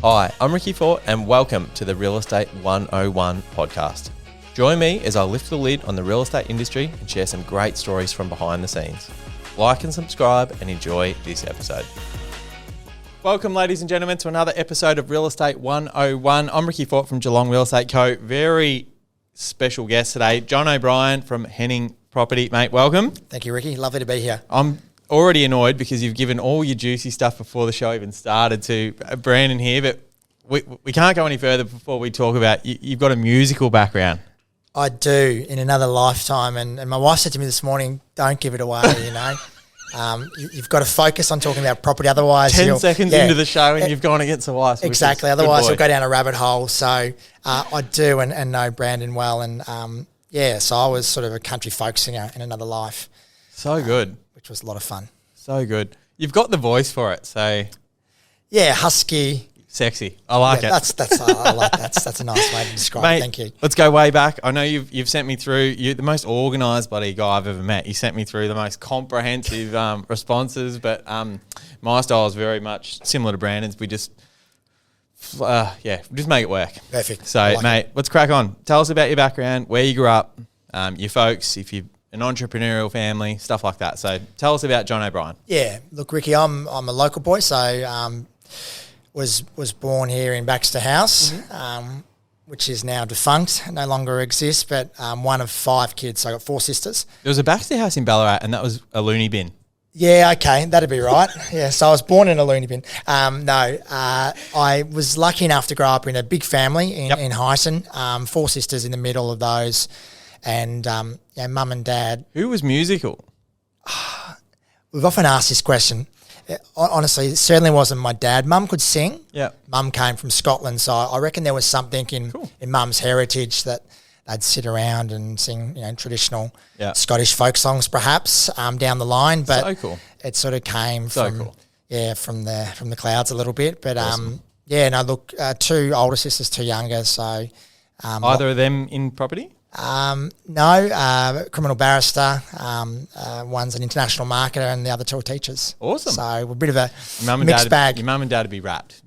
Hi, I'm Ricky Forte and welcome to the Real Estate 101 podcast. Join me as I lift the lid on the real estate industry and share some great stories from behind the scenes. Like and subscribe and enjoy this episode. Welcome, ladies and gentlemen, to another episode of Real Estate 101. I'm Ricky Forte from Geelong Real Estate Co. Very special guest today, John O'Brien from Henning Property. Mate, welcome. Thank you, Ricky. Lovely to be here. I'm already annoyed because you've given all your juicy stuff before the show even started to Brandon here, but we can't go any further before we talk about you've got a musical background. I do, in another lifetime, and my wife said to me this morning, don't give it away, you know. You've got to focus on talking about property, otherwise 10 seconds into the show and you've gone against the wife. Exactly, otherwise you'll go down a rabbit hole. So I do and know Brandon well, and so I was sort of a country folk singer in another life. So good. Which was a lot of fun. So good. You've got the voice for it, so... Yeah, husky. Sexy. I like it. I like that. That's a nice way to describe Mate, it. Thank you. Let's go way back. I know you've sent me through... You're the most organised bloody guy I've ever met. You sent me through the most comprehensive responses, but my style is very much similar to Brandon's. We just... just make it work. Perfect. So, mate, let's crack on. Tell us about your background, where you grew up, your folks, if you're an entrepreneurial family, stuff like that. So tell us about John O'Brien. Yeah, look, Ricky, I'm a local boy, so was born here in Baxter House, which is now defunct, no longer exists, but one of 5 kids, so I got 4 sisters. There was a Baxter House in Ballarat and that was a loony bin. Yeah, okay, that'd be right. Yeah, so I was born in a loony bin. I was lucky enough to grow up in a big family in Highton, 4 sisters in the middle of those. And mum and dad. Who was musical? We've often asked this question. Honestly, it certainly wasn't my dad. Mum could sing. Yeah. Mum came from Scotland, so I reckon there was something in mum's heritage that they'd sit around and sing, traditional Scottish folk songs, perhaps down the line. But so cool. It sort of came from the clouds a little bit. But awesome. 2 older sisters, 2 younger. So either of them in property? No, criminal barrister. One's an international marketer, and the other 2 are teachers. Awesome. So we're a bit of a mixed bag. Your mum and dad would be wrapped.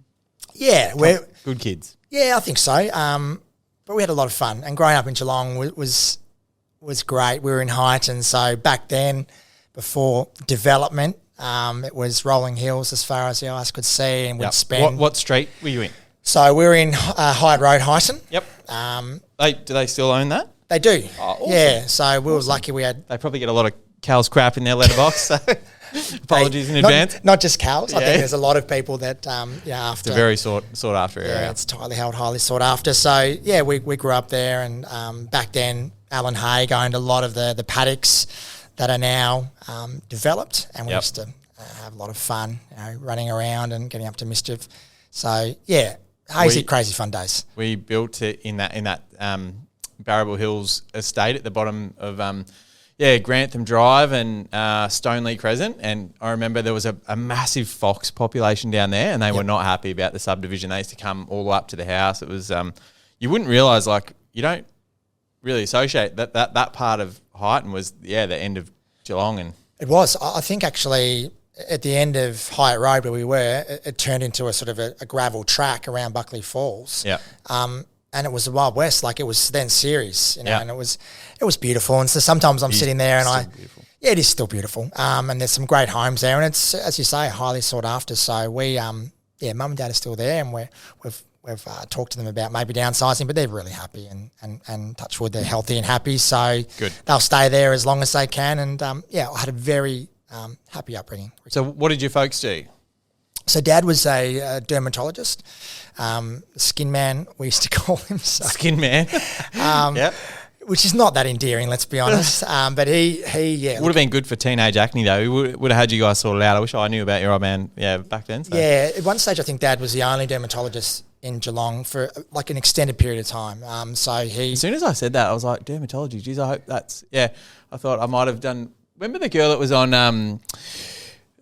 Yeah, we're good kids. Yeah, I think so. But we had a lot of fun, and growing up in Geelong was great. We were in Highton, so back then, before development, it was rolling hills as far as the eyes could see, and we'd spend. What street were you in? So we were in Hyde Road, Highton. Yep. Do they still own that? They do. Oh, awesome. Yeah, so we were lucky we had... They probably get a lot of Cal's crap in their letterbox, so apologies in advance. Not just Cal's. I think there's a lot of people that, after... It's a very sought after area. Yeah, it's tightly held, highly sought after. So, we grew up there, and back then, Alan Hay owned a lot of the paddocks that are now developed, and we used to have a lot of fun, running around and getting up to mischief. So, hazy, crazy fun days. We built it in that Barrable Hills estate at the bottom of Grantham Drive and Stoneleigh Crescent, and I remember there was a massive fox population down there, and they were not happy about the subdivision. They used to come all the way up to the house. It was you wouldn't realise, you don't really associate that part of Highton was the end of Geelong, and it was. I think actually at the end of Hyatt Road where we were, it turned into a sort of a gravel track around Buckley Falls. Yeah. And it was the Wild West, like it was then series, and it was beautiful. And so sometimes I'm sitting there and it is still beautiful. And there's some great homes there, and it's, as you say, highly sought after. So we, mum and dad are still there, and we've talked to them about maybe downsizing, but they're really happy and touch wood, they're healthy and happy. So good. They'll stay there as long as they can. And I had a very happy upbringing. So what did your folks do? So dad was a dermatologist, skin man, we used to call him. So. Skin man. Which is not that endearing, let's be honest. But he would have been good for teenage acne though. He would have had you guys sorted out. I wish I knew about your old man. Yeah, back then. So. Yeah, at one stage I think dad was the only dermatologist in Geelong for like an extended period of time. So he. As soon as I said that, I was like, dermatology. Geez, I hope that's I thought I might have done. Remember the girl that was on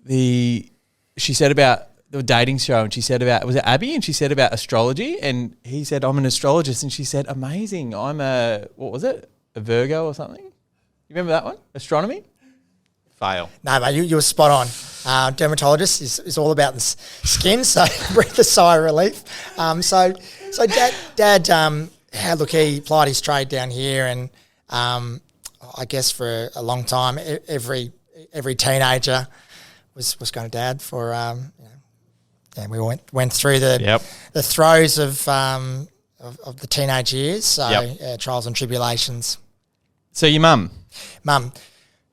she said about the dating show, and she said about, was it Abby? And she said about astrology, and he said, I'm an astrologist, and she said, amazing, I'm what was it? A Virgo or something? You remember that one? Astronomy? fail. No, mate, you were spot on. Dermatologist is all about the skin, so breathe a sigh of relief. So Dad, he plied his trade down here, and I guess for a long time, every teenager was going to Dad for, and we went through the throes of the teenage years, so trials and tribulations. So your mum? Mum.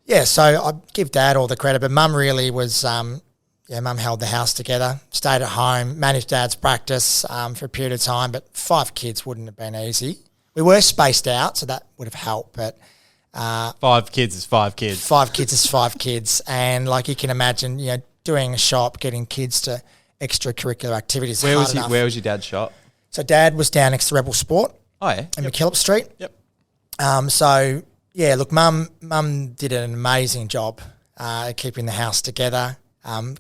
Yeah, so I give Dad all the credit, but Mum really was, Mum held the house together, stayed at home, managed Dad's practice for a period of time, but 5 kids wouldn't have been easy. We were spaced out, so that would have helped, but... 5 kids is 5 kids. 5 kids is 5 kids, and like you can imagine, doing a shop, getting kids to extracurricular activities. Where was your dad's shop? So Dad was down next to Rebel Sport. Oh, yeah. In McKillop Street. Yep. So, yeah, look, Mum did an amazing job keeping the house together,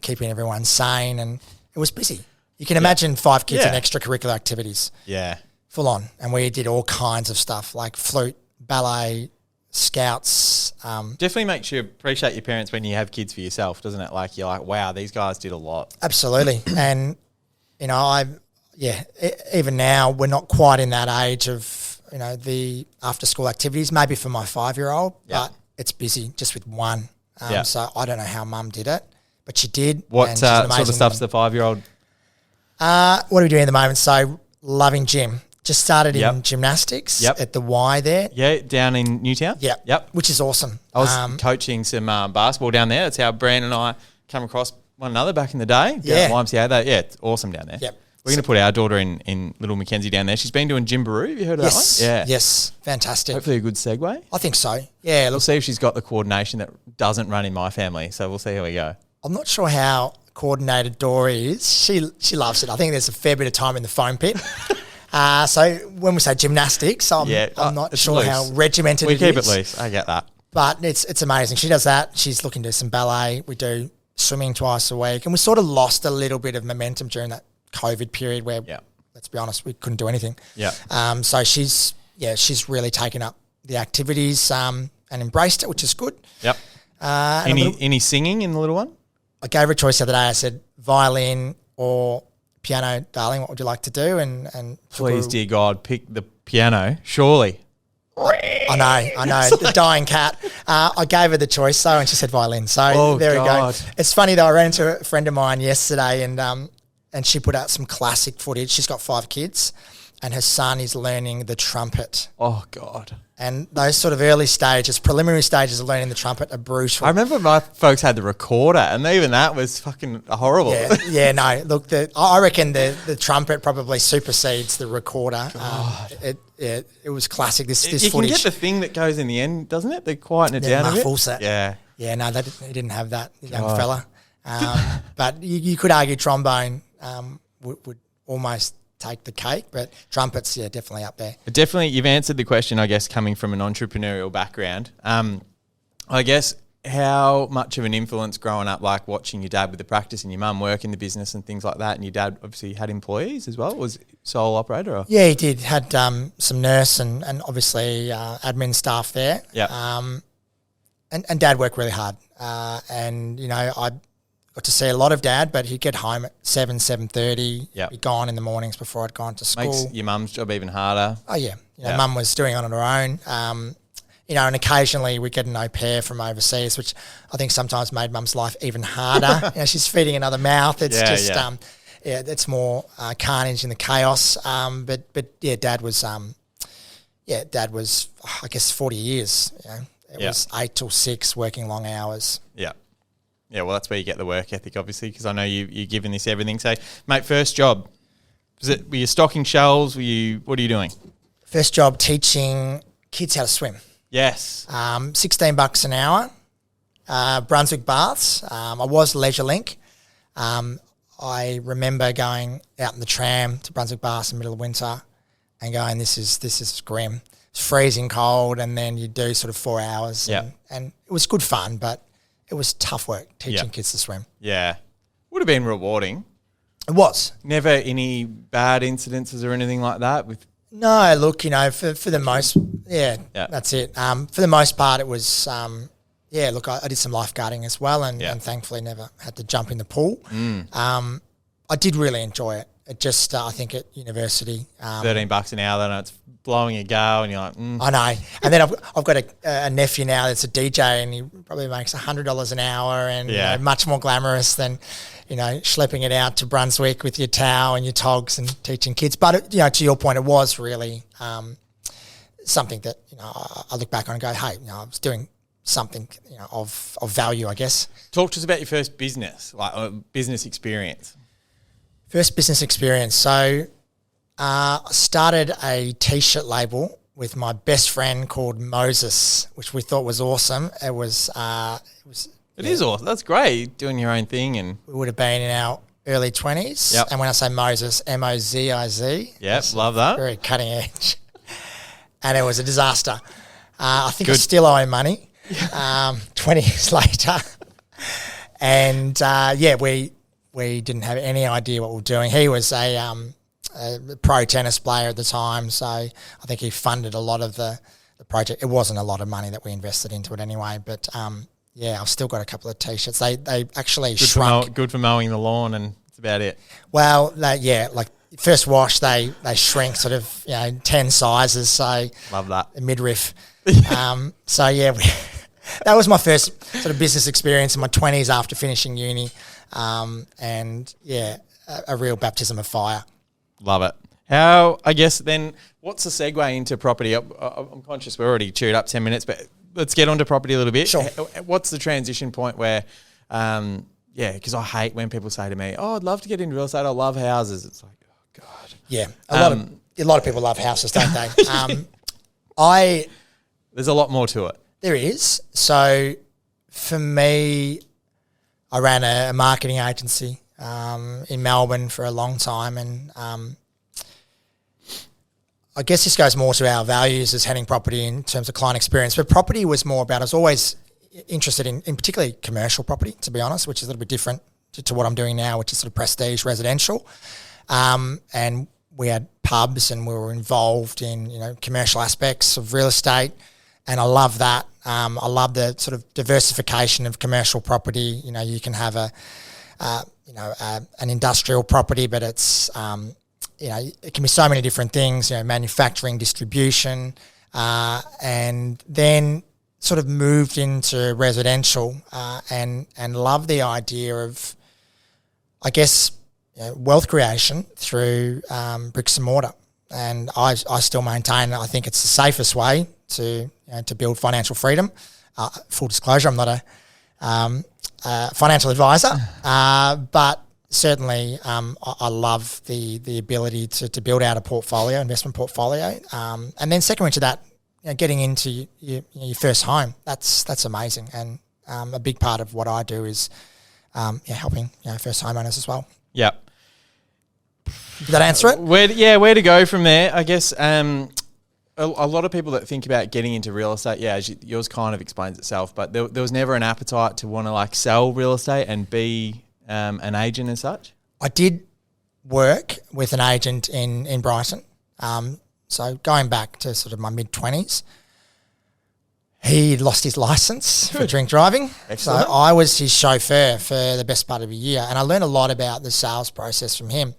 keeping everyone sane, and it was busy. You can imagine 5 kids in extracurricular activities. Yeah. Full on. And we did all kinds of stuff like flute, ballet, scouts. Definitely makes you appreciate your parents when you have kids for yourself, doesn't it? Like, you're like, wow, these guys did a lot. Absolutely. And, even now we're not quite in that age of, the after-school activities, maybe for my 5-year-old, but it's busy just with one. So I don't know how Mum did it, but she did. What sort of stuff's the 5-year-old? What are we doing at the moment? So loving gym. Just started in gymnastics at the Y there. Yeah, down in Newtown? Yep. Which is awesome. I was coaching some basketball down there. That's how Brand and I come across one another back in the day. Yeah. YMCA. It's awesome down there. Yep. We're going to put our daughter in Little Mackenzie down there. She's been doing Gymbaroo. Have you heard of that one? Yeah. Yes. Fantastic. Hopefully a good segue. I think so. Yeah. We'll see if she's got the coordination that doesn't run in my family. So we'll see how we go. I'm not sure how coordinated Dory is. She loves it. I think there's a fair bit of time in the foam pit. So when we say gymnastics, I'm not sure loose. How regimented it is. We keep it loose. I get that. But it's amazing. She does that. She's looking to do some ballet. We do swimming twice a week. And we sort of lost a little bit of momentum during that COVID period where, let's be honest, we couldn't do anything. Yeah. So she's really taken up the activities and embraced it, which is good. Yep. Any singing in the little one? I gave her a choice the other day. I said violin or piano. Darling, what would you like to do? And please, dear God, pick the piano, surely. I know, the dying cat. I gave her the choice though, and she said violin. So there we go. It's funny though, I ran into a friend of mine yesterday and she put out some classic footage. She's got 5 kids and her son is learning the trumpet. Oh, God. And those sort of early stages, preliminary stages of learning the trumpet are brutal. I remember my folks had the recorder and even that was fucking horrible. No. Look, I reckon the trumpet probably supersedes the recorder. It was classic, this footage. You can get the thing that goes in the end, doesn't it? They quieten it down a bit. Full set. Yeah. Yeah, no, he didn't have that, the young fella. But you could argue trombone would almost take the cake, but trumpets, definitely up there. Definitely, you've answered the question, I guess, coming from an entrepreneurial background. I guess, how much of an influence growing up, like watching your dad with the practice and your mum work in the business and things like that, and your dad obviously had employees as well, was sole operator? Or? Yeah, he did. Had some nurse and obviously admin staff there. Yeah. And Dad worked really hard. And, I got to see a lot of Dad, but he'd get home at 7:30. Yep. Be gone in the mornings before I'd gone to school. Makes your mum's job even harder. Oh, yeah. Mum was doing it on her own. And occasionally we get an au pair from overseas, which I think sometimes made Mum's life even harder. She's feeding another mouth. It's it's more carnage in the chaos. But Dad was, I guess, 40 years. It was 8 till 6, working long hours. Yeah. Yeah, well, that's where you get the work ethic, obviously, because I know you're giving this everything. So, mate, first job, were you stocking shelves? What are you doing? First job, teaching kids how to swim. Yes. $16 an hour, Brunswick Baths. I was Leisure Link. I remember going out in the tram to Brunswick Baths in the middle of winter and going, this is grim. It's freezing cold, and then you do sort of 4 hours. And it was good fun, but it was tough work teaching kids to swim. Yeah. Would have been rewarding. It was. Never any bad incidences or anything like that? No, look, for the most, that's it. For the most part, it was, Yeah, look, I did some lifeguarding as well, and thankfully never had to jump in the pool. I did really enjoy it. It just, I think at university, $13 an hour, then it's blowing a gale, and you're like, I know. And then I've got a nephew now that's a DJ, and he probably makes $100 an hour, and you know, much more glamorous than, you know, schlepping it out to Brunswick with your towel and your togs and teaching kids. But you know, to your point, it was really something that, you know, I look back on and go, hey, you know, I was doing something, you know, of value, I guess. Talk to us about your first business, like business experience. First business experience. So I started a T-shirt label with my best friend called Moses, which we thought was awesome. It was It is awesome. That's great, doing your own thing. And we would have been in our early 20s. Yep. And when I say Moses, M-O-Z-I-Z. Yep, love that. Very cutting edge. And it was a disaster. I think I still owe him money 20 years later. And, we didn't have any idea what we were doing. He was a pro tennis player at the time, so I think he funded a lot of the project. It wasn't a lot of money that we invested into it anyway, but I've still got a couple of T-shirts. They actually shrunk. Good for mowing the lawn, and that's about it. Well, like first wash, they shrink sort of, you know, 10 sizes. So love that. A midriff. That was my first sort of business experience in my 20s after finishing uni. A real baptism of fire. Love it. How, I guess then, what's the segue into property? I'm conscious we're already chewed up 10 minutes, but let's get onto property a little bit. Sure. What's the transition point where, because I hate when people say to me, oh, I'd love to get into real estate. I love houses. It's like, oh, God. Yeah. A lot of people love houses, don't they? There's a lot more to it. There is. So for me, I ran a marketing agency in Melbourne for a long time, and I guess this goes more to our values as Henning Property in terms of client experience. But property was more about, I was always interested in particularly commercial property, to be honest, which is a little bit different to what I'm doing now, which is sort of prestige residential. And we had pubs, and we were involved in, you know, commercial aspects of real estate. And I love that. I love the sort of diversification of commercial property. You know, you can have an industrial property, but it's, it can be so many different things, you know, manufacturing, distribution, and then sort of moved into residential and love the idea of, I guess, you know, wealth creation through bricks and mortar. And I still maintain, I think it's the safest way to build financial freedom. Full disclosure, I'm not a financial advisor, but certainly I love the ability to build out a portfolio, investment portfolio. And then secondary to that, you know, getting into your first home, that's amazing. And a big part of what I do is helping first homeowners as well. Yep. Did that answer it? Where to go from there? I guess a lot of people that think about getting into real estate, yours kind of explains itself, but there was never an appetite to want to like sell real estate and be an agent as such? I did work with an agent in Brighton. So going back to sort of my mid-20s, he lost his license for drink driving. Excellent. So I was his chauffeur for the best part of a year, and I learned a lot about the sales process from him.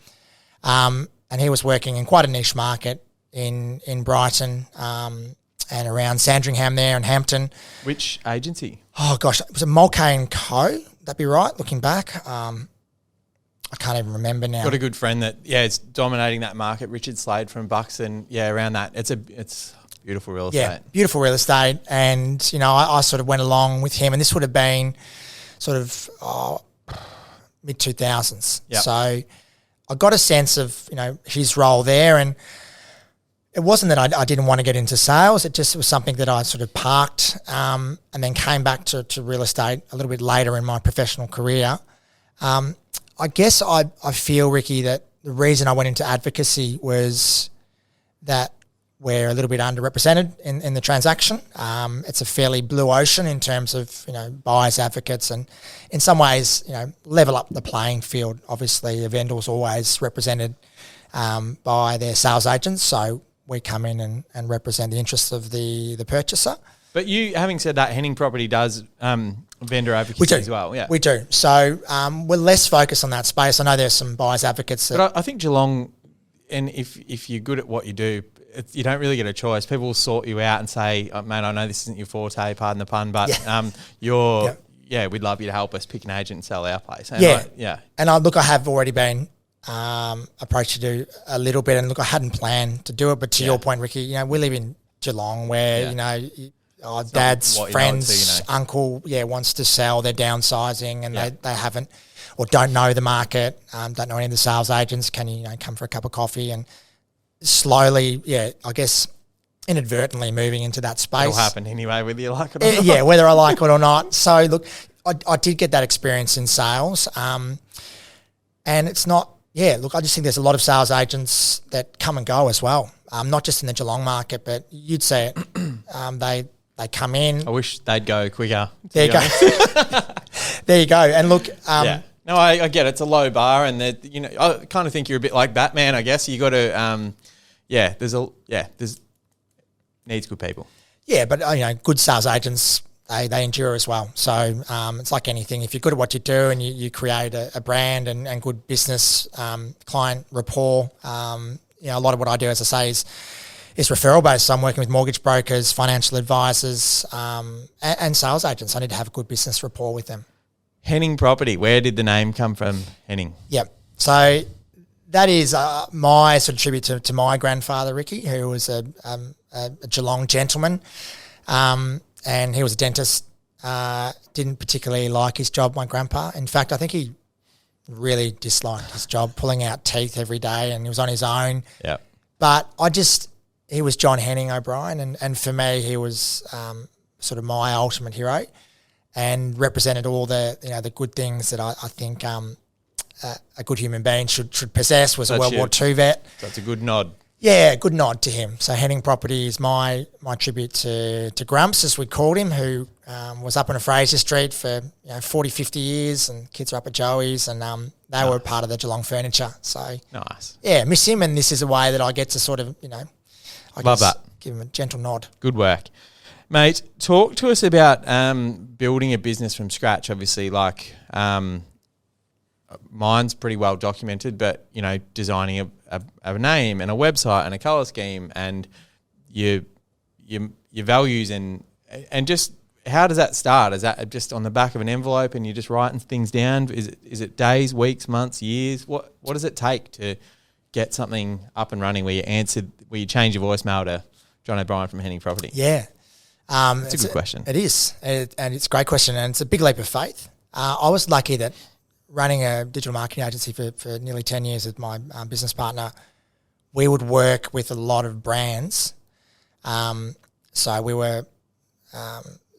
And he was working in quite a niche market in Brighton and around Sandringham there and Hampton. Which agency? Oh, gosh, it was a Mulcahy & Co. That'd be right, looking back. I can't even remember now. Got a good friend that, it's dominating that market, Richard Slade from Buxton, around that. It's beautiful real estate. Yeah, beautiful real estate. And, I sort of went along with him, and this would have been sort of mid-2000s. Yep. So I got a sense of, his role there, and it wasn't that I didn't want to get into sales. It just was something that I sort of parked and then came back to real estate a little bit later in my professional career. I guess I feel, Ricky, that the reason I went into advocacy was that we're a little bit underrepresented in the transaction. It's a fairly blue ocean in terms of, buyers, advocates, and in some ways, level up the playing field. Obviously, a vendor's always represented by their sales agents, so we come in and represent the interests of the purchaser. But you, having said that, Henning Property does vendor advocacy as well. Yeah, we do. So we're less focused on that space. I know there's some buyers advocates. But I think Geelong, and if you're good at what you do, you don't really get a choice. People will sort you out and say, oh, mate, I know this isn't your forte, pardon the pun, but we'd love you to help us pick an agent and sell our place. And And I have already been approached to do a little bit, and look, I hadn't planned to do it, but to your point, Ricky, we live in Geelong where, dad's friend's uncle, wants to sell, they're downsizing and they haven't or don't know the market, don't know any of the sales agents. Can you come for a cup of coffee? And slowly, I guess inadvertently moving into that space. It'll happen anyway, whether you like it or not. Whether I like it or not. So look, I did get that experience in sales, and it's not. I just think there's a lot of sales agents that come and go as well. Not just in the Geelong market, but you'd say it. They come in. I wish they'd go quicker. There you go. There you go. And look, no, I get it. It's a low bar, and I kind of think you're a bit like Batman. I guess you got to, there's needs good people. Yeah, but good sales agents, they endure as well. So it's like anything. If you're good at what you do and you create a brand and good business client rapport, a lot of what I do, as I say, is referral based. So I'm working with mortgage brokers, financial advisors, and sales agents. I need to have a good business rapport with them. Henning Property, where did the name come from, Henning? Yep. So that is my sort of tribute to my grandfather, Ricky, who was a Geelong gentleman. And he was a dentist, didn't particularly like his job, my grandpa. In fact, I think he really disliked his job, pulling out teeth every day, and he was on his own. Yeah. But he was John Henning O'Brien, and for me, he was sort of my ultimate hero and represented all the good things that I think a good human being should possess. Was a World War II vet. That's a good nod. Yeah, good nod to him. So Henning Property is my tribute to Grumps, as we called him, who was up on a Fraser Street for 40, 50 years, and kids are up at Joey's, and they were part of the Geelong furniture. So nice. Yeah, miss him, and this is a way that I get to sort of, love that. Give him a gentle nod. Good work. Mate, talk to us about building a business from scratch. Obviously, mine's pretty well documented, but designing a name and a website and a colour scheme and your values and just how does that start? Is that just on the back of an envelope and you're just writing things down? Is it days, weeks, months, years? What does it take to get something up and running where you change your voicemail to John O'Brien from Henning Property? Yeah. It's a good question. It is, and it's a great question, and it's a big leap of faith. I was lucky that running a digital marketing agency for nearly 10 years with my business partner, we would work with a lot of brands. So we were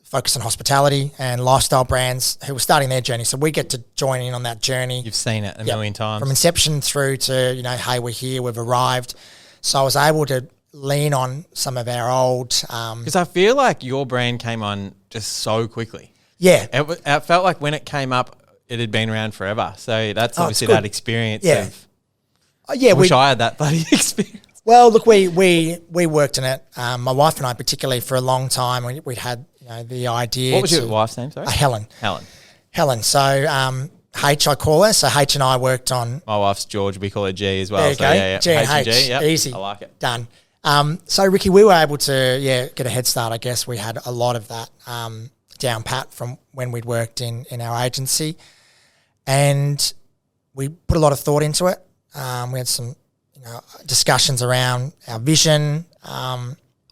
focused on hospitality and lifestyle brands who were starting their journey. So we get to join in on that journey. You've seen it a million times. From inception through to, hey, we're here, we've arrived. So I was able to lean on some of our old... Because I feel like your brand came on just so quickly. Yeah. It felt like when it came up, it had been around forever. So that's obviously that experience of... I wish I had that bloody experience. Well, look, we worked in it. My wife and I particularly for a long time. We'd had the idea... What was your wife's name, sorry? Helen. Helen. So... H, I call her. So H and I worked on... My wife's George. We call her G as well. There you go. Yeah. G and H. G, yep. Easy. I like it. Done. So, Ricky, we were able to get a head start. I guess we had a lot of that down pat from when we'd worked in our agency. And we put a lot of thought into it. We had some discussions around our vision.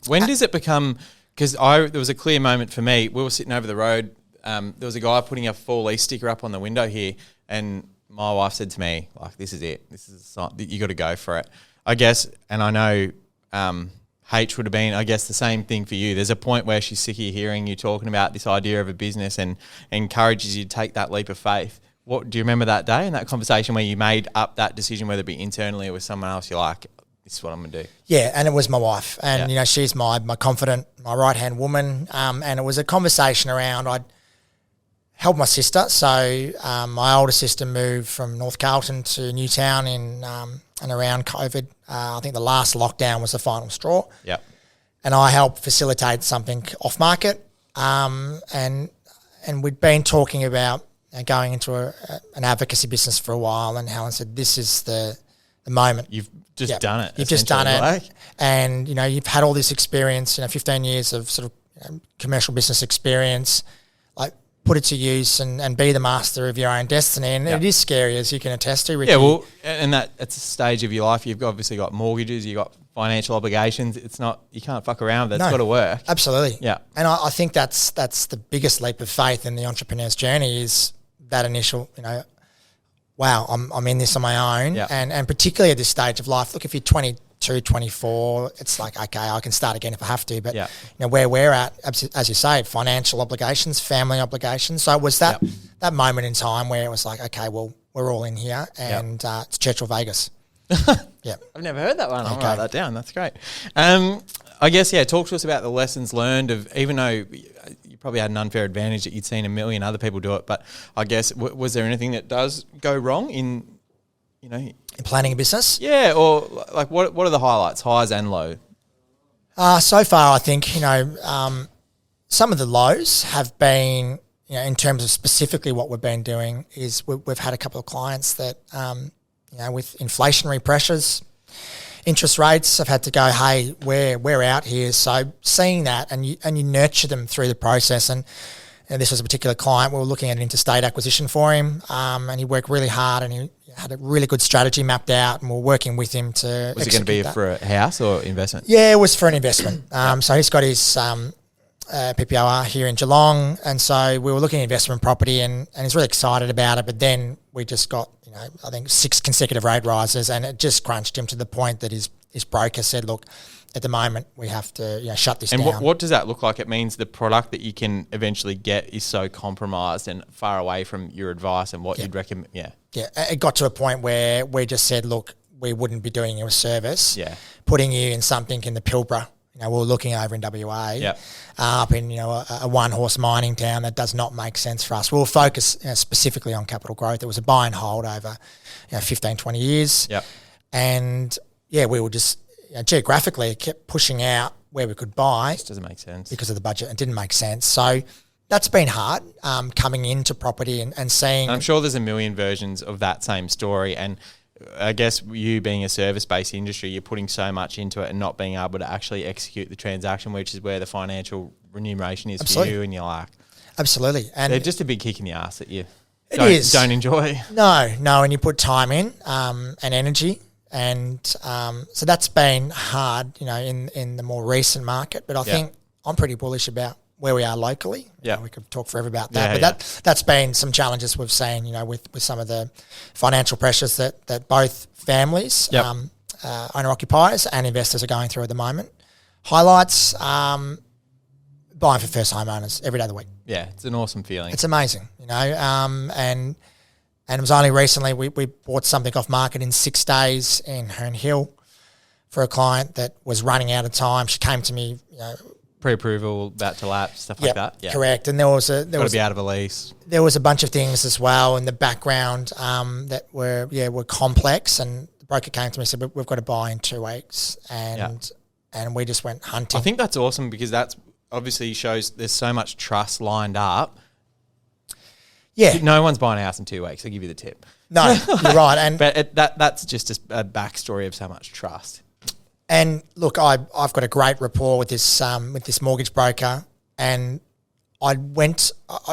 When does it become... Because there was a clear moment for me. We were sitting over the road. There was a guy putting a for lease sticker up on the window here, and my wife said to me, this is it. This is a sign that you got to go for it. I guess, and I know H would have been, I guess, the same thing for you. There's a point where she's sick of hearing you talking about this idea of a business and encourages you to take that leap of faith. What do you remember that day and that conversation where you made up that decision, whether it be internally or with someone else? You're like, this is what I'm going to do. Yeah, and it was my wife. And, she's my confidant, my right-hand woman. And it was a conversation around, I'd helped my sister. So my older sister moved from North Carlton to Newtown in and around COVID. I think the last lockdown was the final straw. Yep. and I help facilitate something off market. And we'd been talking about going into an advocacy business for a while, and Helen said, "This is the moment. You've just done it. You've just done it, and you've had all this experience. 15 years of sort of commercial business experience. Like, put it to use and be the master of your own destiny. And it is scary, as you can attest to, Ricky. Yeah, well, and it's a stage of your life. You've obviously got mortgages, you've got financial obligations. It's not, you can't fuck around. That's got to work. Absolutely. Yeah. And I think that's the biggest leap of faith in the entrepreneur's journey is that initial, wow, I'm in this on my own. Yeah. And particularly at this stage of life, look, if you're 22, 24, it's like, okay, I can start again if I have to. But where we're at, as you say, financial obligations, family obligations. So it was that moment in time where it was like, okay, well, we're all in here, and it's Churchill Vegas. Yeah, I've never heard that one. I'll write that down. That's great. I guess, talk to us about the lessons learned of, even though you probably had an unfair advantage that you'd seen a million other people do it, but I guess, was there anything that does go wrong in planning a business? Yeah, or like what are the highlights, highs and low? So far, I think, some of the lows have been, in terms of specifically what we've been doing is we've had a couple of clients that, with inflationary pressures, interest rates, have had to go, hey, we're out here. So seeing that and you nurture them through the process. And this was a particular client, we were looking at an interstate acquisition for him, and he worked really hard and he had a really good strategy mapped out, and we're working with him to Was it going to be for a house or investment? Yeah, it was for an investment. So he's got his PPOR here in Geelong, and so we were looking at investment property, and he's really excited about it. But then we just got, I think 6 consecutive rate rises, and it just crunched him to the point that his broker said, look, at the moment we have to shut this down. And what does that look like? It means the product that you can eventually get is so compromised and far away from your advice and what you'd recommend. Yeah, it got to a point where we just said, look, we wouldn't be doing you a service, putting you in something in the Pilbara. We were looking over in WA, up in a one-horse mining town that does not make sense for us. We'll focus specifically on capital growth. It was a buy and hold over 15, 20 years. And we were just geographically kept pushing out where we could buy. This doesn't make sense. Because of the budget. It didn't make sense. So that's been hard, coming into property and seeing. I'm sure there's a million versions of that same story, and I guess you being a service-based industry, you're putting so much into it and not being able to actually execute the transaction, which is where the financial remuneration is for you, and you're like... Absolutely. And they're just a big kick in the arse that you don't enjoy. No, and you put time in and energy, and so that's been hard, in the more recent market. But I think I'm pretty bullish about where we are locally. We could talk forever about that. But that's been some challenges we've seen, with some of the financial pressures that both families, owner-occupiers and investors are going through at the moment. Highlights, buying for first homeowners every day of the week. Yeah, it's an awesome feeling. It's amazing, and it was only recently we bought something off market in 6 days in Herne Hill for a client that was running out of time. She came to me, pre-approval, about to lapse, stuff like that. Yeah, correct. And there was got to be out of a lease. There was a bunch of things as well in the background that were complex. And the broker came to me and said, "We've got to buy in 2 weeks," and we just went hunting. I think that's awesome because that's obviously shows there's so much trust lined up. Yeah, no one's buying a house in 2 weeks. I'll give you the tip. No, you're right. But that's just a backstory of so much trust. And look, I've got a great rapport with this mortgage broker, and I'd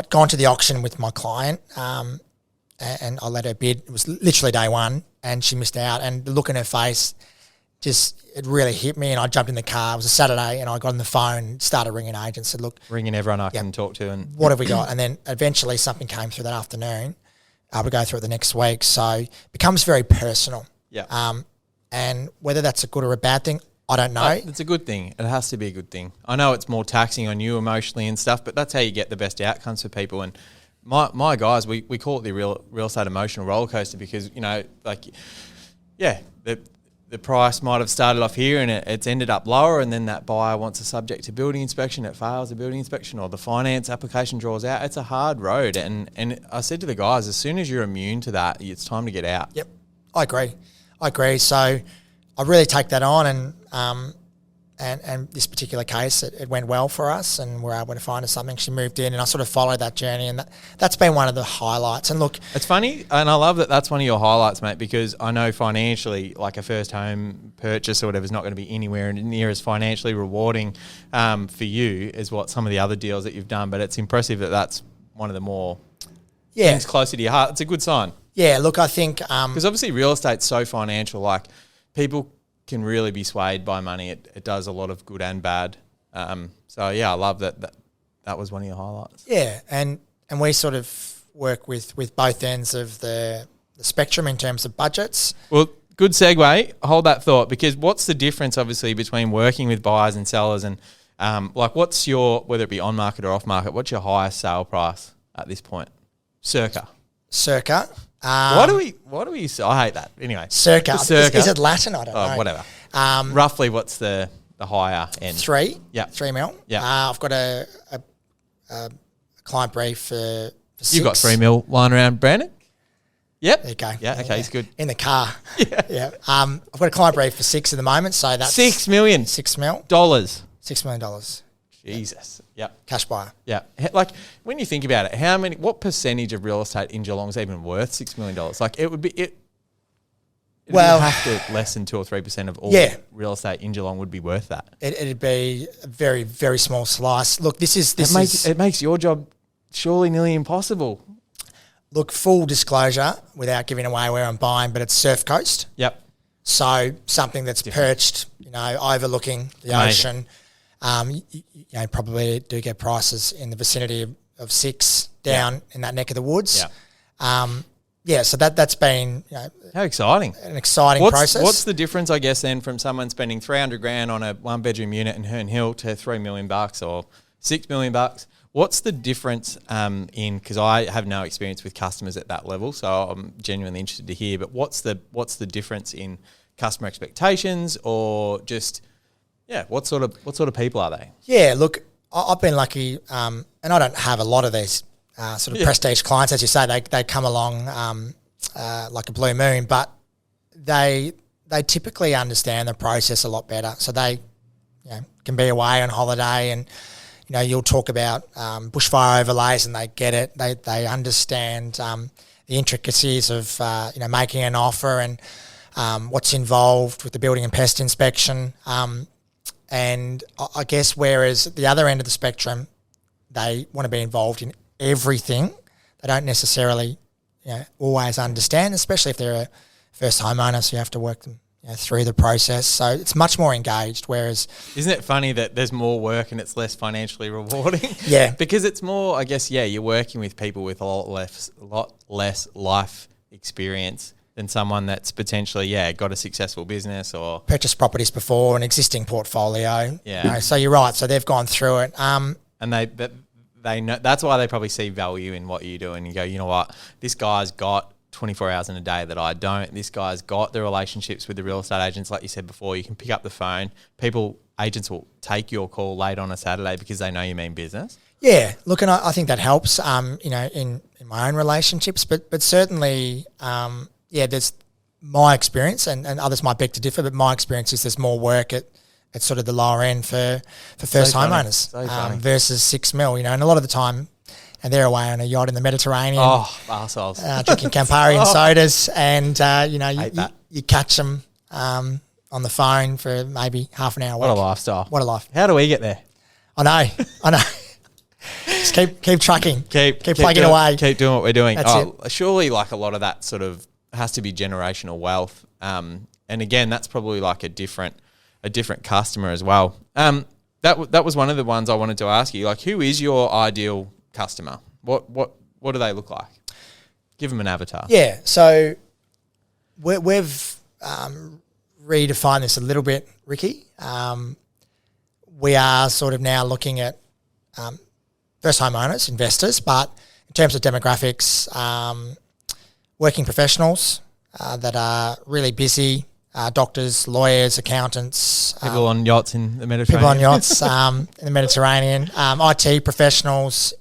gone to the auction with my client, and I let her bid. It was literally day one, and she missed out. And the look in her face, it really hit me. And I jumped in the car. It was a Saturday, and I got on the phone, started ringing agents, said, "Look, ringing everyone I can talk to, and what have we got?" And then eventually something came through that afternoon. Able to go through it the next week, so it becomes very personal. Yeah. And whether that's a good or a bad thing, I don't know. It's a good thing. It has to be a good thing. I know it's more taxing on you emotionally and stuff, but that's how you get the best outcomes for people. And my guys, we call it the real estate emotional roller coaster because, the price might have started off here and it's ended up lower, and then that buyer wants a subject to building inspection, it fails the building inspection, or the finance application draws out. It's a hard road. And I said to the guys, as soon as you're immune to that, it's time to get out. Yep, I agree. So I really take that on, and and this particular case, it went well for us, and we're able to find her something. She moved in, and I sort of followed that journey, and that's been one of the highlights. And look, it's funny, and I love that that's one of your highlights, mate, because I know financially, like a first home purchase or whatever is not going to be anywhere near as financially rewarding for you as what some of the other deals that you've done. But it's impressive that that's one of the more things closer to your heart. It's a good sign. Yeah, look, I think because obviously real estate's so financial. Like people can really be swayed by money. It does a lot of good and bad. So yeah, I love that was one of your highlights. Yeah, and we sort of work with both ends of the spectrum in terms of budgets. Well, good segue. Hold that thought, because what's the difference obviously between working with buyers and sellers, and like what's your, whether it be on market or off market, what's your highest sale price at this point? Circa. Why do we? I hate that. Anyway, circa. Is it Latin? I don't know. Whatever. Roughly, what's the higher end? 3. Yeah. 3 mil. Yeah. I've got a client brief for 6. You've got 3 mil lying around, Brandon. Yep. There you go. Yeah. Okay. It's good. In the car. Yeah. Yeah. I've got a client brief for 6 at the moment, so that's $6 million. $6 million. $6 million. Jesus. Yep. Cash buyer. Yeah. Like when you think about it, what percentage of real estate in Geelong is even worth $6 million? Like it would be have to less than 2 or 3% of all real estate in Geelong would be worth that. It'd be a very, very small slice. Look, it makes your job surely nearly impossible. Look, full disclosure, without giving away where I'm buying, but it's Surf Coast. Yep. So something that's perched, overlooking the ocean. Probably do get prices in the vicinity of 6 down in that neck of the woods. Yeah. So that's been how exciting! An exciting process. What's the difference, I guess, then from someone spending $300,000 on a 1-bedroom unit in Herne Hill to $3 million or $6 million? What's the difference in? Because I have no experience with customers at that level, so I'm genuinely interested to hear. But what's the difference in customer expectations, or just what sort of people are they? Yeah, look, I've been lucky, and I don't have a lot of these sort of prestige clients, as you say. They come along like a blue moon, but they typically understand the process a lot better. So they can be away on holiday, and you'll talk about bushfire overlays, and they get it. They understand the intricacies of making an offer and what's involved with the building and pest inspection. And I guess whereas at the other end of the spectrum, they want to be involved in everything. They don't necessarily always understand, especially if they're a first homeowner, so you have to work them through the process. So it's much more engaged, whereas... Isn't it funny that there's more work and it's less financially rewarding? Yeah. Because it's more, I guess, you're working with people with a lot less life experience than someone that's potentially, got a successful business or... purchased properties before, an existing portfolio. Yeah. So you're right. So they've gone through it. And they know, that's why they probably see value in what you do, and you go, you know what, this guy's got 24 hours in a day that I don't. This guy's got the relationships with the real estate agents. Like you said before, you can pick up the phone. Agents will take your call late on a Saturday because they know you mean business. Yeah, look, and I think that helps, in my own relationships, but certainly, there's my experience, and others might beg to differ, but my experience is there's more work at sort of the lower end for first homeowners versus 6 mil, and a lot of the time, and they're away on a yacht in the Mediterranean. Oh, arseholes. Drinking Campari and sodas, and, you catch them on the phone for maybe half an hour. What a lifestyle. What a life. How do we get there? I know. Just keep trucking. Keep plugging doing, away. Keep doing what we're doing. That's it. Surely like a lot of that sort of has to be generational wealth. And again, that's probably like a different customer as well. That was one of the ones I wanted to ask you. Like, who is your ideal customer? What do they look like? Give them an avatar. Yeah. So we've redefined this a little bit, Ricky. We are sort of now looking at first homeowners, investors, but in terms of demographics, working professionals that are really busy, doctors, lawyers, accountants. People on yachts in the Mediterranean. People on yachts in the Mediterranean. IT professionals,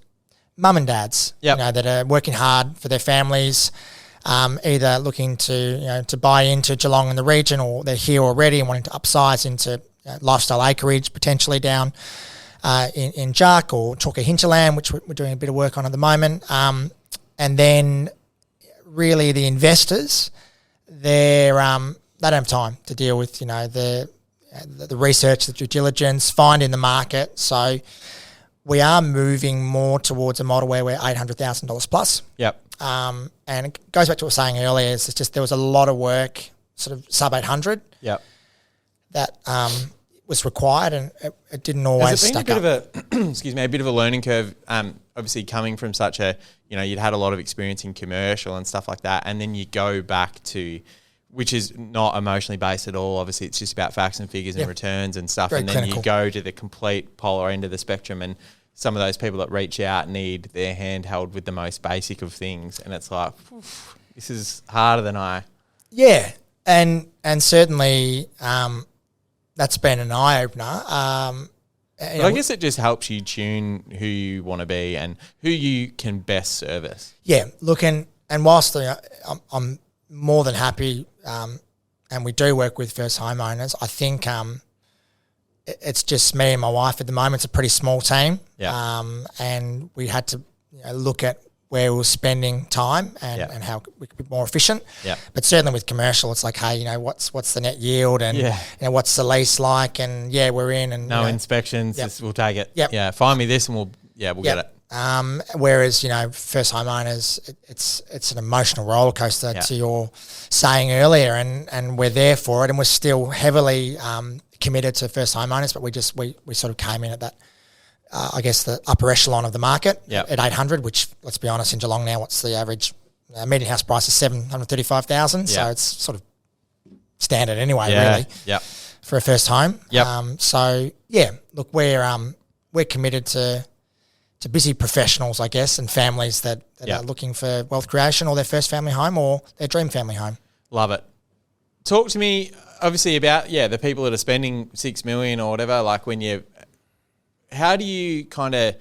mum and dads, that are working hard for their families, either looking to buy into Geelong and the region, or they're here already and wanting to upsize into lifestyle acreage potentially down in Jack or Chalker hinterland, which we're doing a bit of work on at the moment. And then really the investors, they don't have time to deal with, the research, the due diligence, finding the market. So we are moving more towards a model where we're $800,000 plus. Yep. And it goes back to what I was saying earlier. It's just there was a lot of work, sort of sub 800. Yep. That was required, and it didn't always stack up. A bit of a learning curve. Obviously, coming from such a, you'd had a lot of experience in commercial and stuff like that, and then you go back to, which is not emotionally based at all. Obviously, it's just about facts and figures and returns and stuff, Very and then clinical. you go to the complete polar end of the spectrum, and some of those people that reach out need their hand held with the most basic of things, and it's like, this is harder than I. Yeah, and certainly that's been an eye opener. But I guess it just helps you tune who you want to be and who you can best service. Yeah, look, and whilst I'm more than happy, and we do work with first homeowners, I think it's just me and my wife at the moment. It's a pretty small team, and we had to look at where we were spending time and how we could be more efficient. Yeah. But certainly with commercial, it's like, hey, what's the net yield and what's the lease like, and we're in and no inspections, we'll take it. Yep. Yeah, find me this and we'll get it. Whereas first homeowners, it's an emotional roller coaster to your saying earlier, and we're there for it, and we're still heavily committed to first homeowners, but we sort of came in at that. I guess the upper echelon of the market at 800, which, let's be honest, in Geelong now, what's the average median house price is 735,000, so it's sort of standard anyway, really, for a first home. Look, we're committed to busy professionals, I guess, and families that are looking for wealth creation or their first family home or their dream family home. Love it. Talk to me, obviously, about the people that are spending $6 million or whatever. Like how do you kind of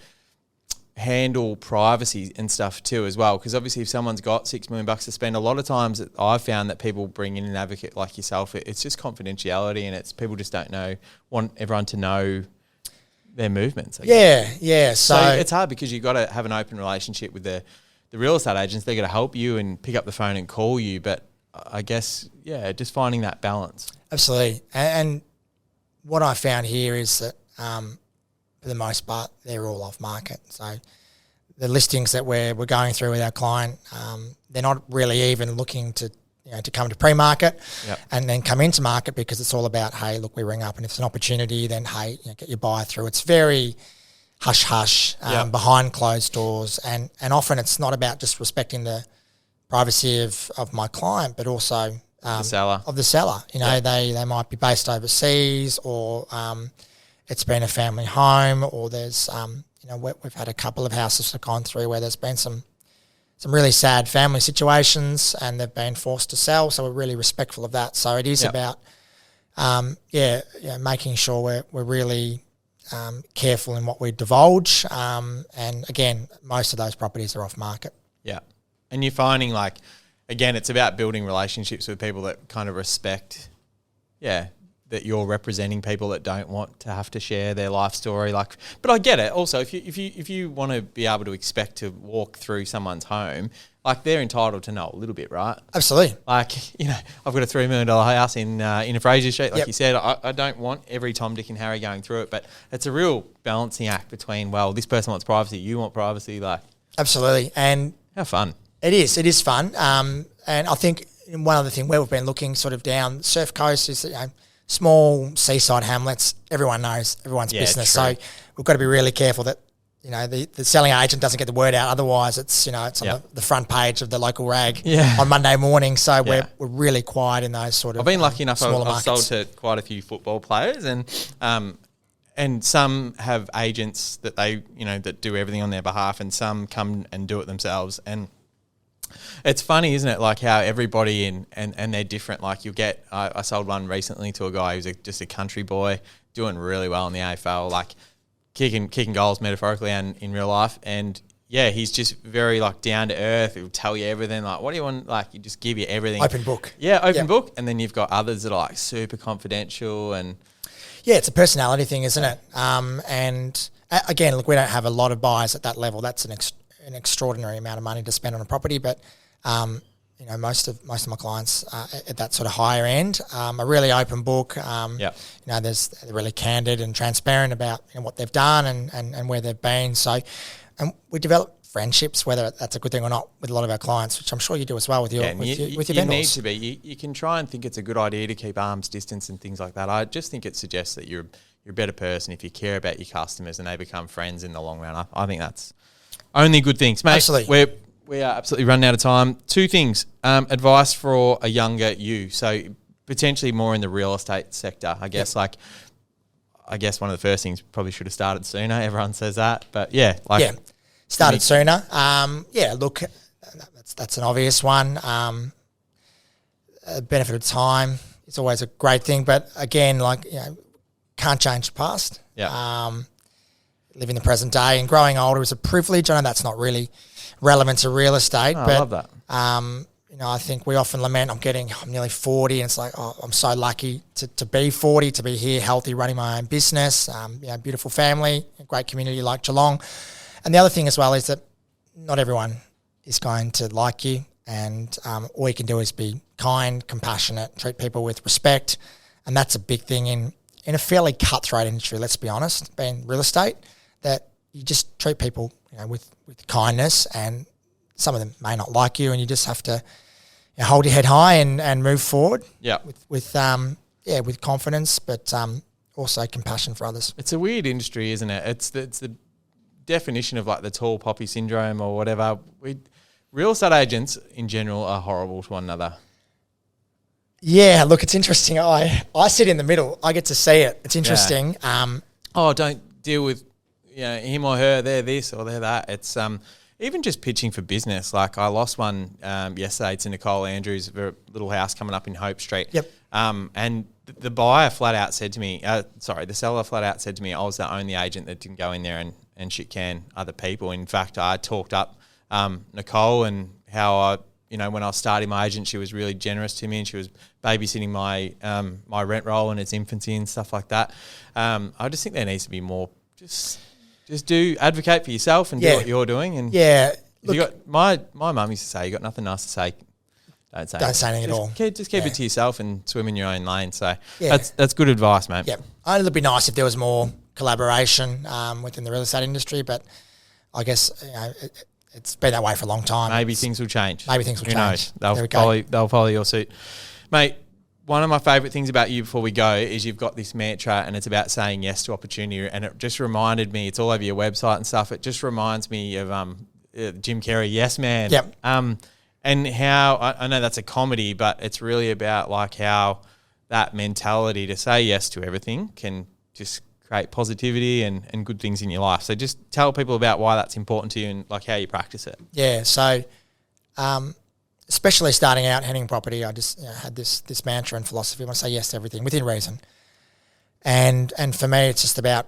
handle privacy and stuff too as well? Because obviously if someone's got $6 million to spend, a lot of times I've found that people bring in an advocate like yourself, it's just confidentiality, and it's people just want everyone to know their movements. I guess. So it's hard because you've got to have an open relationship with the real estate agents. They're going to help you and pick up the phone and call you, but I guess, just finding that balance. Absolutely. And what I found here is that for the most part, they're all off market. So the listings that we're going through with our client, they're not really even looking to come to pre-market and then come into market, because it's all about, hey, look, we ring up, and if it's an opportunity, then hey, get your buyer through. It's very hush-hush behind closed doors, and often it's not about just respecting the privacy of my client, but also the seller. Of the seller. They might be based overseas, or it's been a family home, or there's we've had a couple of houses that have gone through where there's been some really sad family situations and they've been forced to sell, so we're really respectful of that. So it is about making sure we're really careful in what we divulge, and again, most of those properties are off market. And you're finding, again, it's about building relationships with people that kind of respect that you're representing people that don't want to have to share their life story. But I get it. Also, if you want to be able to expect to walk through someone's home, they're entitled to know a little bit, right? Absolutely. I've got a $3 million house in a Fraser Street, you said. I don't want every Tom, Dick and Harry going through it, but it's a real balancing act between, this person wants privacy, you want privacy. Absolutely. And how fun. It is fun. And I think one other thing where we've been looking sort of down Surf Coast is that, small seaside hamlets, everyone knows everyone's business. True. So we've got to be really careful that, the selling agent doesn't get the word out. Otherwise it's, it's on the front page of the local rag on Monday morning. So we're really quiet in those sort of I've been lucky enough, I've sold to quite a few football players, and some have agents that they, that do everything on their behalf, and some come and do it themselves. And it's funny, isn't it? How everybody and they're different. You'll get, I sold one recently to a guy who's just a country boy doing really well in the AFL, kicking goals metaphorically and in real life. And he's just very down to earth. He'll tell you everything. What do you want? He just give you everything. Open book. Yeah, open book. And then you've got others that are super confidential and. Yeah, it's a personality thing, isn't it? And again, look, we don't have a lot of buyers at that level. That's an extraordinary amount of money to spend on a property, but most of my clients at that sort of higher end are really open book. They're really candid and transparent about what they've done and where they've been. So, and we develop friendships, whether that's a good thing or not, with a lot of our clients, which I'm sure you do as well with your vendors. You need to be. You can try and think it's a good idea to keep arm's distance and things like that. I just think it suggests that you're a better person if you care about your customers and they become friends in the long run. I think that's only good things, mate. Absolutely. We are absolutely running out of time. Two things. Advice for a younger you, so potentially more in the real estate sector, I guess. Yep. I guess one of the first things probably should have started sooner. Everyone says that, but started sooner. Look, that's an obvious one. Benefit of time is always a great thing, but again, can't change the past. Yeah. Living the present day and growing older is a privilege. I know that's not really relevant to real estate, but I love that. I think we often lament, I'm nearly 40, and it's like, I'm so lucky to be 40, to be here, healthy, running my own business, beautiful family, a great community like Geelong. And the other thing as well is that not everyone is going to like you, and all you can do is be kind, compassionate, treat people with respect, and that's a big thing in a fairly cutthroat industry, let's be honest, being real estate, that you just treat people with kindness, and some of them may not like you, and you just have to hold your head high and move forward with confidence, but also compassion for others. It's a weird industry, isn't it? It's the definition of the tall poppy syndrome or whatever. Real estate agents in general are horrible to one another. Yeah, look, it's interesting. I sit in the middle. I get to see it. It's interesting. Yeah. Don't deal with him or her. They're this or they're that. It's even just pitching for business. I lost one yesterday to Nicole Andrews of a little house coming up in Hope Street. Yep. And the buyer flat out said to me, the seller flat out said to me, I was the only agent that didn't go in there and shit can other people. In fact, I talked up Nicole and how when I was starting my agent, she was really generous to me, and she was babysitting my my rent roll in its infancy and stuff like that. I just think there needs to be more. Just advocate for yourself and do what you're doing. And you got my mum used to say, you got nothing nice to say, don't say anything at all. Just keep it to yourself and swim in your own lane. So that's good advice, mate. Yeah, I think it'd be nice if there was more collaboration within the real estate industry, but I guess it's been that way for a long time. Maybe things will change. Who knows? They'll follow your suit, mate. One of my favourite things about you before we go is you've got this mantra, and it's about saying yes to opportunity. And it just reminded me, it's all over your website and stuff. It just reminds me of Jim Carrey, Yes Man. Yep. And how I know that's a comedy, but it's really about how that mentality to say yes to everything can just create positivity and good things in your life. So just tell people about why that's important to you and how you practice it. Yeah. So, especially starting out Henning property, I just had this mantra and philosophy. I want to say yes to everything within reason. And for me, it's just about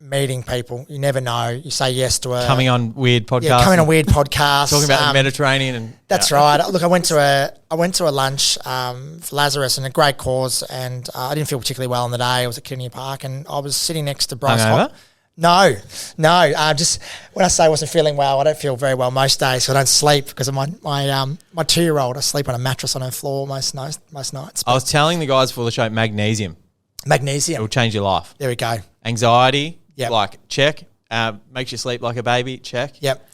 meeting people. You never know. You say yes to coming on weird podcasts. Yeah, coming on weird podcasts. Talking about the Mediterranean and that's right. Look, I went to a lunch for Lazarus and a great cause, and I didn't feel particularly well on the day. I was at Kidney Park, and I was sitting next to Bryce. No. Just when I say I wasn't feeling well, I don't feel very well most days, so I don't sleep because of my 2-year-old. I sleep on a mattress on her floor most nights. I was telling the guys before the show, magnesium. It will change your life. There we go. Anxiety, check. Makes you sleep like a baby, check. Yep.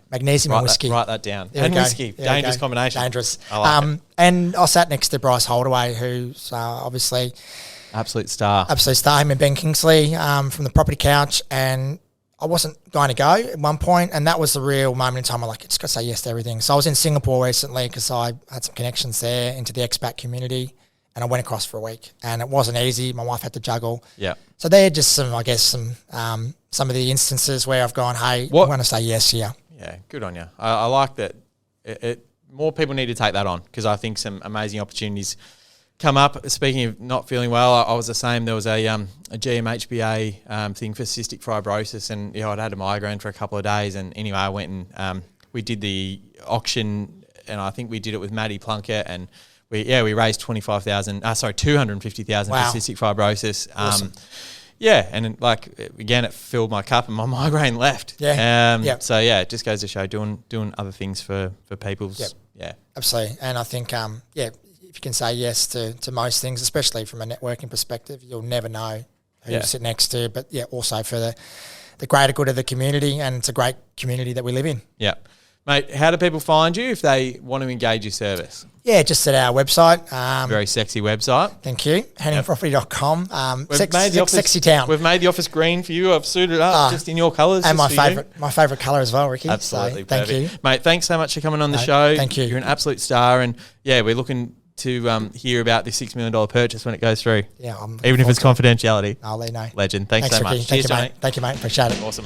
Magnesium and whiskey. Write that down. And whiskey. Dangerous combination. Dangerous. I like it. And I sat next to Bryce Holdaway, who's obviously absolute star. Him and Ben Kingsley from the Property Couch, and I wasn't going to go at one point, and that was the real moment in time. I'm like, it's got to say yes to everything. So I was in Singapore recently because I had some connections there into the expat community, and I went across for a week, and it wasn't easy. My wife had to juggle. Yeah. So they're just some of the instances where I've gone, hey, I want to say yes here. Yeah, good on you. I like that. More people need to take that on, because I think some amazing opportunities come up. Speaking of not feeling well, I was the same. There was a GMHBA thing for cystic fibrosis, and I'd had a migraine for a couple of days. And anyway, I went and we did the auction, and I think we did it with Maddie Plunkett, and we raised 250,000 Wow. for cystic fibrosis. Awesome. Yeah, and like again, it filled my cup and my migraine left. Yeah. So yeah, it just goes to show doing other things for people's. Yep. Yeah. Absolutely. And I think, if you can say yes to most things, especially from a networking perspective, you'll never know who you sit next to. But yeah, also for the greater good of the community, and it's a great community that we live in. Yeah. Mate, how do people find you if they want to engage your service? Yeah, just at our website. Very sexy website. Thank you. HenningProperty.com. We've Sexy town. We've made the office green for you. I've suited it up just in your colours. And my favourite colour as well, Ricky. Absolutely. So, thank you. Mate, thanks so much for coming on the show. Thank you. You're an absolute star. And yeah, we're looking to hear about the $6 million purchase when it goes through. Yeah. Even if it's confidentiality. I'll let you know. Legend. Thanks so Ricky. much. Cheers, Thank you, mate. Appreciate it. Awesome.